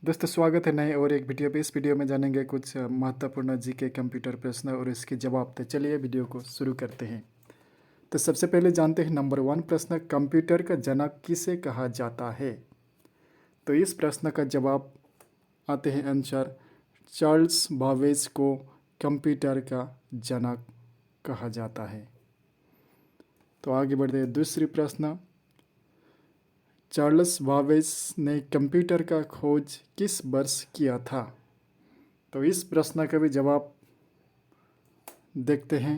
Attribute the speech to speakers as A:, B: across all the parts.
A: दोस्तों स्वागत है नए और एक वीडियो पे। इस वीडियो में जानेंगे कुछ महत्वपूर्ण जीके कंप्यूटर प्रश्न और इसके जवाब। तो चलिए वीडियो को शुरू करते हैं। तो सबसे पहले जानते हैं नंबर 1 प्रश्न, कंप्यूटर का जनक किसे कहा जाता है। तो इस प्रश्न का जवाब आते हैं आंसर, चार्ल्स बाबेज को कंप्यूटर का जनक कहा जाता है। तो आगे बढ़ते हैं दूसरी प्रश्न, चार्ल्स बाबेज ने कंप्यूटर का खोज किस वर्ष किया था। तो इस प्रश्न का भी जवाब देखते हैं।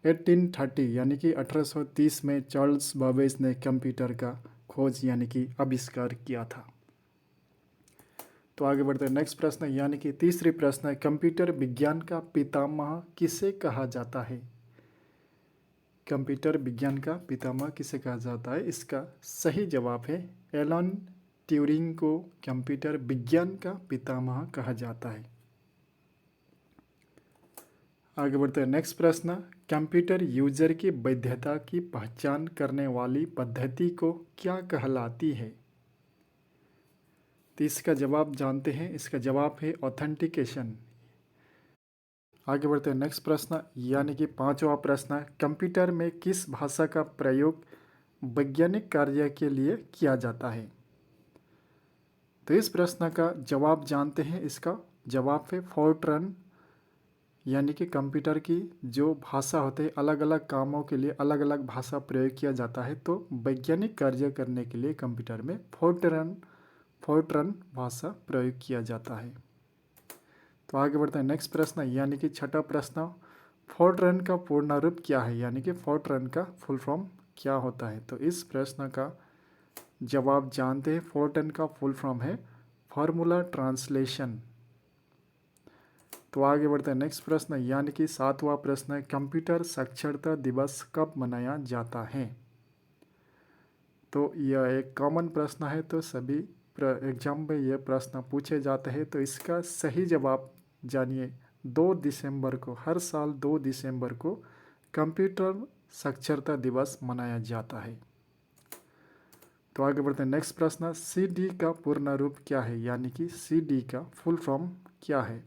A: 1830 यानी कि 1830 में चार्ल्स बाबेज ने कंप्यूटर का खोज यानी कि आविष्कार किया था। तो आगे बढ़ते हैं नेक्स्ट प्रश्न यानी कि तीसरी प्रश्न है, कंप्यूटर विज्ञान का पितामह किसे कहा जाता है। कंप्यूटर विज्ञान का पितामह किसे कहा जाता है, इसका सही जवाब है एलन ट्यूरिंग को कंप्यूटर विज्ञान का पितामह कहा जाता है। आगे बढ़ते हैं नेक्स्ट प्रश्न, कंप्यूटर यूजर की वैधता की पहचान करने वाली पद्धति को क्या कहलाती है। तो इसका जवाब जानते हैं, इसका जवाब है ऑथेंटिकेशन। आगे बढ़ते हैं नेक्स्ट प्रश्न यानी कि पांचवा प्रश्न, कंप्यूटर में किस भाषा का प्रयोग वैज्ञानिक कार्य के लिए किया जाता है। तो इस प्रश्न का जवाब जानते हैं, इसका जवाब है फोर्ट्रन यानी कि कंप्यूटर की जो भाषा होते हैं अलग अलग कामों के लिए अलग अलग भाषा प्रयोग किया जाता है। तो वैज्ञानिक कार्य करने के लिए कंप्यूटर में फोर्ट्रन भाषा प्रयोग किया जाता है। तो आगे बढ़ते हैं नेक्स्ट प्रश्न यानी कि छठा प्रश्न, फोर्ट्रन का पूर्ण रूप क्या है, यानी कि फोर्ट्रन का फुल फॉर्म क्या होता है। तो इस प्रश्न का जवाब जानते हैं, फोर्ट्रन का फुल फॉर्म है फार्मूला ट्रांसलेशन। तो आगे बढ़ते हैं नेक्स्ट प्रश्न यानी कि सातवां प्रश्न है, कंप्यूटर साक्षरता दिवस कब मनाया जाता है। तो यह एक कॉमन प्रश्न है, तो सभी एग्जाम में यह प्रश्न पूछे जाते हैं। तो इसका सही जवाब जानिए, 2 दिसंबर को, हर साल 2 दिसंबर को कंप्यूटर साक्षरता दिवस मनाया जाता है। तो आगे बढ़ते हैं नेक्स्ट प्रश्न, सीडी का पूर्ण रूप क्या है, यानी कि सीडी का फुल फॉर्म क्या है।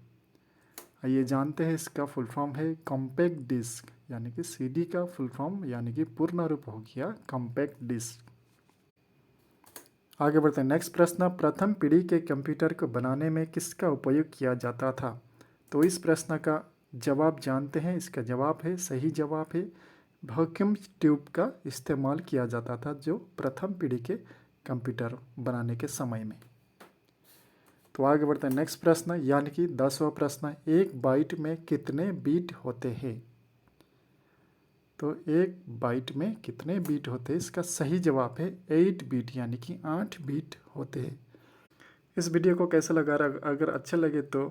A: ये जानते हैं, इसका फुल फॉर्म है कॉम्पैक्ट डिस्क, यानी कि सीडी का फुल फॉर्म यानी कि पूर्ण रूप हो गया कॉम्पैक्ट डिस्क। आगे बढ़ते हैं नेक्स्ट प्रश्न, प्रथम पीढ़ी के कंप्यूटर को बनाने में किसका उपयोग किया जाता था। तो इस प्रश्न का जवाब जानते हैं, इसका जवाब है, सही जवाब है वैक्यूम ट्यूब का इस्तेमाल किया जाता था जो प्रथम पीढ़ी के कंप्यूटर बनाने के समय में। तो आगे बढ़ते हैं नेक्स्ट प्रश्न यानी कि 10वां प्रश्न, एक बाइट में कितने बीट होते हैं। तो एक बाइट में कितने बीट होते हैं, इसका सही जवाब है 8 बीट यानी कि 8 बीट होते हैं। इस वीडियो को कैसा लगा, अगर अच्छा लगे तो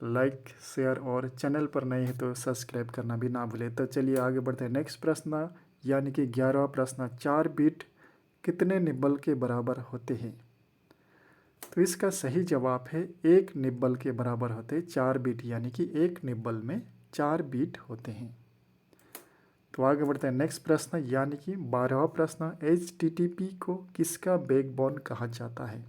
A: लाइक शेयर और चैनल पर नए हैं तो सब्सक्राइब करना भी ना भूलें। तो चलिए आगे बढ़ते हैं नेक्स्ट प्रश्न यानी कि 11वां प्रश्न, 4 बीट कितने निब्बल के बराबर होते हैं। तो इसका सही जवाब है 1 निब्बल के बराबर होते हैं 4 बीट, यानी कि 1 निब्बल में 4 बीट होते हैं। तो आगे बढ़ते हैं नेक्स्ट प्रश्न यानी कि 12वां प्रश्न, HTTP को किसका बैकबोन कहा जाता है।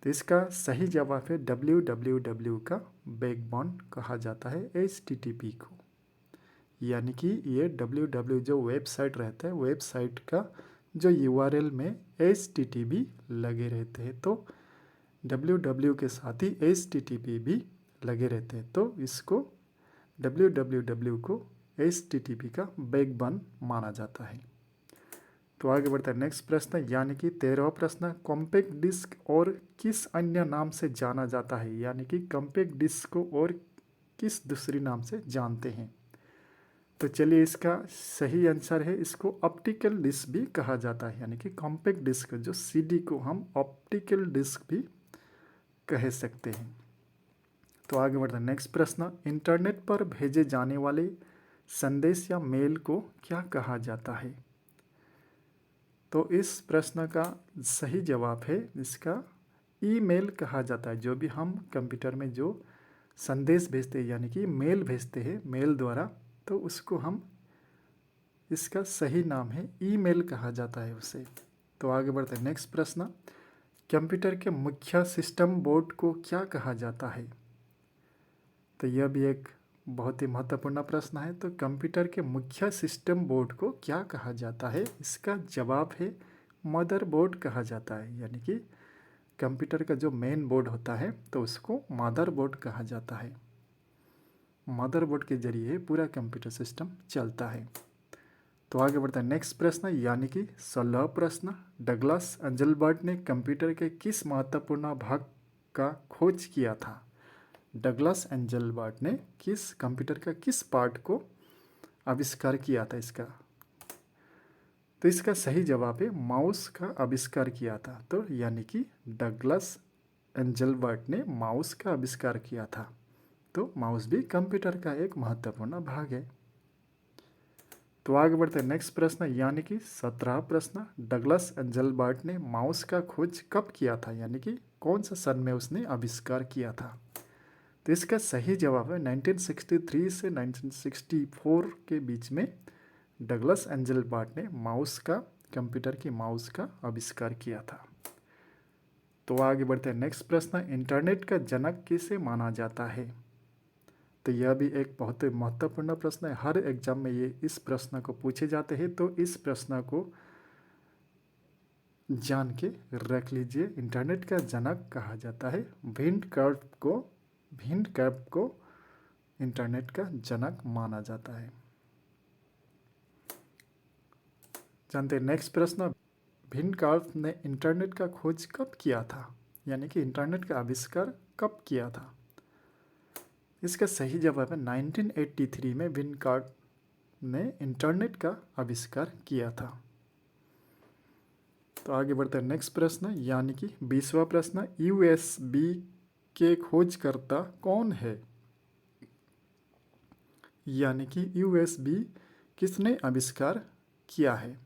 A: तो इसका सही जवाब है www का बैकबोन कहा जाता है HTTP को, यानी कि ये www जो वेबसाइट रहता है, वेबसाइट का जो URL में HTTP लगे रहते हैं, तो www के साथ ही HTTP भी लगे रहते हैं, तो इसको www को HTTP का बैकबोन माना जाता है। तो आगे बढ़ता है नेक्स्ट प्रश्न यानी कि 13वां प्रश्न, कॉम्पैक्ट डिस्क और किस अन्य नाम से जाना जाता है, यानी कि कॉम्पैक्ट डिस्क को और किस दूसरी नाम से जानते हैं। तो चलिए इसका सही आंसर है, इसको ऑप्टिकल डिस्क भी कहा जाता है, यानी कि कॉम्पैक्ट डिस्क जो CD को हम ऑप्टिकल डिस्क भी कह सकते हैं। तो आगे बढ़ते हैं नेक्स्ट प्रश्न, इंटरनेट पर भेजे जाने वाले संदेश या मेल को क्या कहा जाता है। तो इस प्रश्न का सही जवाब है, इसका ईमेल कहा जाता है। जो भी हम कंप्यूटर में जो संदेश भेजते हैं यानी कि मेल भेजते हैं मेल द्वारा, तो उसको हम, इसका सही नाम है ईमेल कहा जाता है उसे। तो आगे बढ़ते हैं नेक्स्ट प्रश्न, कंप्यूटर के मुख्य सिस्टम बोर्ड को क्या कहा जाता है? तो यह भी एक बहुत ही महत्वपूर्ण प्रश्न है। तो कंप्यूटर के मुख्य सिस्टम बोर्ड को क्या कहा जाता है? इसका जवाब है मदरबोर्ड कहा जाता है। यानी कि कंप्यूटर का जो मेन बोर्ड होता है तो उसको मदरबोर्ड कहा जाता है। मदरबोर्ड के जरिए पूरा कंप्यूटर सिस्टम चलता है। तो आगे बढ़ता है नेक्स्ट प्रश्न, यानी कि 16 प्रश्न। डगलस एंजलबर्ट ने कंप्यूटर के किस महत्वपूर्ण भाग का खोज किया था? डगलस एंजलबर्ट ने कंप्यूटर का किस पार्ट को आविष्कार किया था इसका? तो इसका सही जवाब है माउस का आविष्कार किया था। तो यानी कि डगलस एंजलबर्ट ने माउस का आविष्कार किया था। तो माउस भी कंप्यूटर का एक महत्वपूर्ण भाग है। तो आगे बढ़ते हैं नेक्स्ट प्रश्न, यानी कि 17 प्रश्न। डगलस एंजलबर्ट ने माउस का खोज कब किया था? यानी कि कौन सा सन में उसने आविष्कार किया था? तो इसका सही जवाब है 1963 से 1964 के बीच में डगलस एंजलबर्ट ने कंप्यूटर की माउस का आविष्कार किया था। तो आगे बढ़ते हैं नेक्स्ट प्रश्न, इंटरनेट का जनक किसे माना जाता है? तो यह भी एक बहुत ही महत्वपूर्ण प्रश्न है। हर एग्जाम में ये इस प्रश्न को पूछे जाते हैं। तो इस प्रश्न को जान के रख लीजिए। इंटरनेट का जनक कहा जाता है विंडकर्प को इंटरनेट का जनक माना जाता है। जानते हैं नेक्स्ट प्रश्न, विंडकर्प ने इंटरनेट का खोज कब किया था? यानी कि इंटरनेट का आविष्कार कब किया था? इसका सही जवाब है 1983 में विंडकर्प ने इंटरनेट का आविष्कार किया था। तो आगे बढ़ते हैं नेक्स्ट प्रश्न, यानी कि 20वां प्रश्न। यूएसबी के खोजकर्ता कौन है? यानी कि यूएसबी किसने आविष्कार किया है?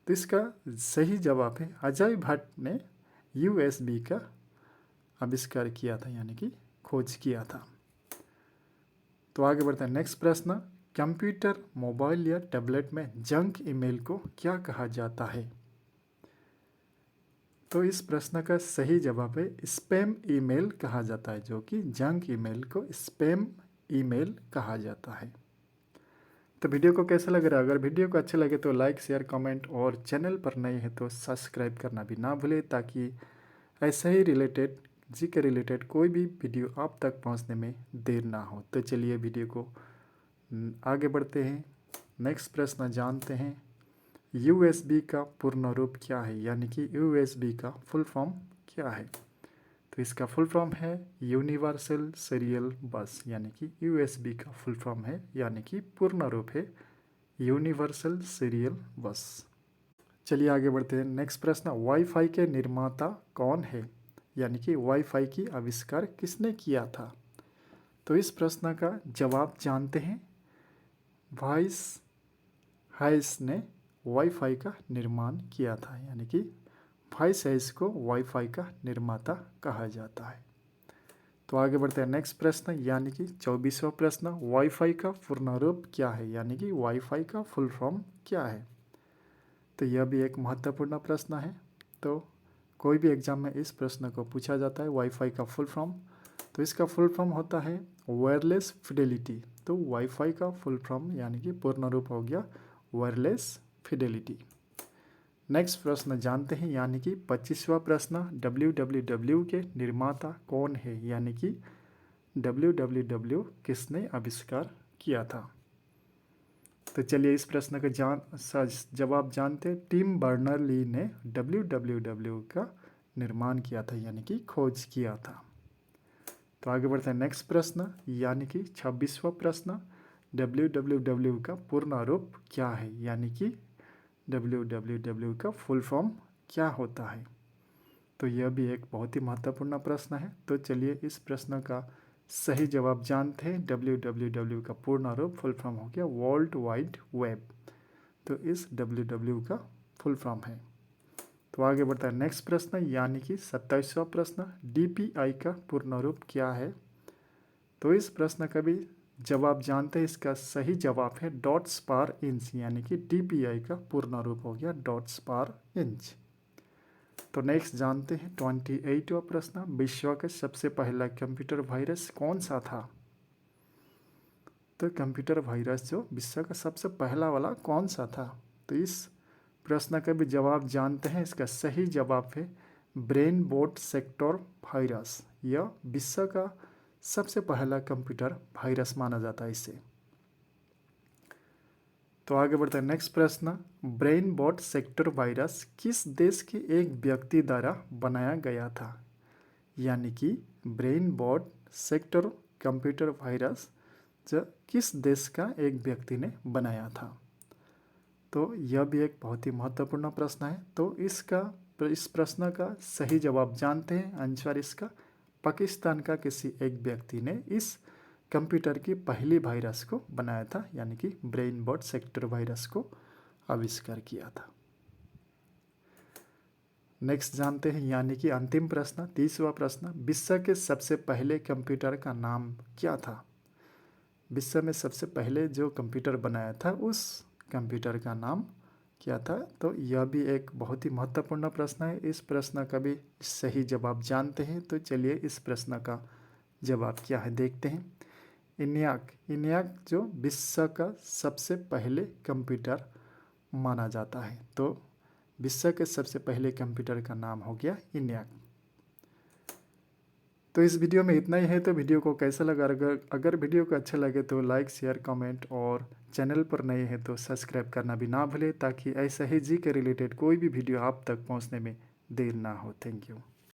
A: तो इसका सही जवाब है अजय भट्ट ने यूएसबी का आविष्कार किया था, यानी कि खोज किया था। तो आगे बढ़ते हैं नेक्स्ट प्रश्न, कंप्यूटर, मोबाइल या टैबलेट में जंक ईमेल को क्या कहा जाता है? तो इस प्रश्न का सही जवाब है स्पैम ईमेल कहा जाता है, जो कि जंक ईमेल को स्पैम ईमेल कहा जाता है। तो वीडियो को कैसा लग रहा है? अगर वीडियो को अच्छा लगे तो लाइक, शेयर, कमेंट और चैनल पर नए हैं तो सब्सक्राइब करना भी ना भूलें, ताकि ऐसे ही जी के रिलेटेड कोई भी वीडियो आप तक पहुंचने में देर ना हो। तो चलिए वीडियो को आगे बढ़ते हैं। नेक्स्ट प्रश्न जानते हैं, यूएसबी का पूर्ण रूप क्या है? यानी कि यूएसबी का फुल फॉर्म क्या है? तो इसका फुल फॉर्म है यूनिवर्सल सीरियल बस। यानी कि यूएसबी का फुल फॉर्म है, यानी कि पूर्ण रूप है यूनिवर्सल सीरियल बस। चलिए आगे बढ़ते हैं। नेक्स्ट प्रश्न, वाईफाई के निर्माता कौन है? यानी कि वाईफाई की आविष्कार किसने किया था? तो इस प्रश्न का जवाब जानते हैं। वाइस हाइस ने वाईफाई का निर्माण किया था। यानी कि वाइस हाइस को वाईफाई का निर्माता कहा जाता है। तो आगे बढ़ते हैं नेक्स्ट प्रश्न, यानी कि 24वां प्रश्न, वाईफाई का पूर्ण रूप क्या है? यानी कि वाईफाई का फुल फॉर्म क्या है? तो यह भी एक महत्वपूर्ण प्रश्न है। तो कोई भी एग्जाम में इस प्रश्न को पूछा जाता है, वाईफाई का फुल फॉर्म। तो इसका फुल फॉर्म होता है वायरलेस फिडेलिटी। तो वाईफाई का फुल फॉर्म यानी कि पूर्ण रूप हो गया वायरलेस फिडेलिटी। नेक्स्ट प्रश्न जानते हैं, यानी कि 25वां प्रश्न, www के निर्माता कौन है? यानी कि www किसने आविष्कार किया था? तो चलिए इस प्रश्न का जवाब जानते हैं। टिम बर्नर-ली ने www का निर्माण किया था, यानी कि खोज किया था। तो आगे बढ़ते हैं नेक्स्ट प्रश्न, यानी कि 26वां प्रश्न, www का पूर्ण रूप क्या है? यानी कि www का फुल फॉर्म क्या होता है? तो यह भी एक बहुत ही महत्वपूर्ण प्रश्न है। तो चलिए इस प्रश्न का सही जवाब जानते हैं। www का पूर्ण रूप फुल फॉर्म हो गया वर्ल्ड वाइड वेब। तो इस www का फुल फॉर्म है। तो आगे बढ़ता है नेक्स्ट प्रश्न, यानी कि 27वां प्रश्न, DPI का पूर्ण रूप क्या है? तो इस प्रश्न का भी जवाब जानते हैं। इसका सही जवाब है डॉट्स पर इंच। यानी कि DPI का पूर्ण रूप हो गया डॉट्स पर इंच। तो नेक्स्ट जानते हैं 28वां प्रश्न, विश्व का सबसे पहला कंप्यूटर वायरस कौन सा था? तो कंप्यूटर वायरस जो विश्व का सबसे पहला वाला कौन सा था? तो इस प्रश्न का भी जवाब जानते हैं। इसका सही जवाब है ब्रेन बोर्ड सेक्टर वायरस। यह विश्व का सबसे पहला कंप्यूटर वायरस माना जाता है इसे। तो आगे बढ़ते हैं नेक्स्ट प्रश्न, ब्रेन बोर्ड सेक्टर वायरस किस देश के एक व्यक्ति द्वारा बनाया गया था? यानी कि brain board sector computer virus जो किस देश का एक व्यक्ति ने बनाया था? तो यह भी एक बहुत ही महत्वपूर्ण प्रश्न है। तो इस प्रश्न का सही जवाब जानते हैं। आंसर इसका पाकिस्तान का किसी एक व्यक्ति ने इस कंप्यूटर की पहली वायरस को बनाया था, यानी कि ब्रेन बोर्ड सेक्टर वायरस को आविष्कार किया था। नेक्स्ट जानते हैं, यानी कि अंतिम प्रश्न 30वां प्रश्न, विश्व के सबसे पहले कंप्यूटर का नाम क्या था? विश्व में सबसे पहले जो कंप्यूटर बनाया था उस कंप्यूटर का नाम क्या था? तो यह भी एक बहुत ही महत्वपूर्ण प्रश्न है। इस प्रश्न का भी सही जवाब जानते हैं। तो चलिए इस प्रश्न का जवाब क्या है देखते हैं। इन्याक जो विश्व का सबसे पहले कंप्यूटर माना जाता है। तो विश्व के सबसे पहले कंप्यूटर का नाम हो गया इन्याक। तो इस वीडियो में इतना ही है। तो वीडियो को कैसा लगा? अगर वीडियो को अच्छा लगे तो लाइक शेयर कमेंट, और चैनल पर नए हैं तो सब्सक्राइब करना भी ना भूलें, ताकि ऐसा ही जी के रिलेटेड कोई भी वीडियो आप तक पहुंचने में देर ना हो। Thank you.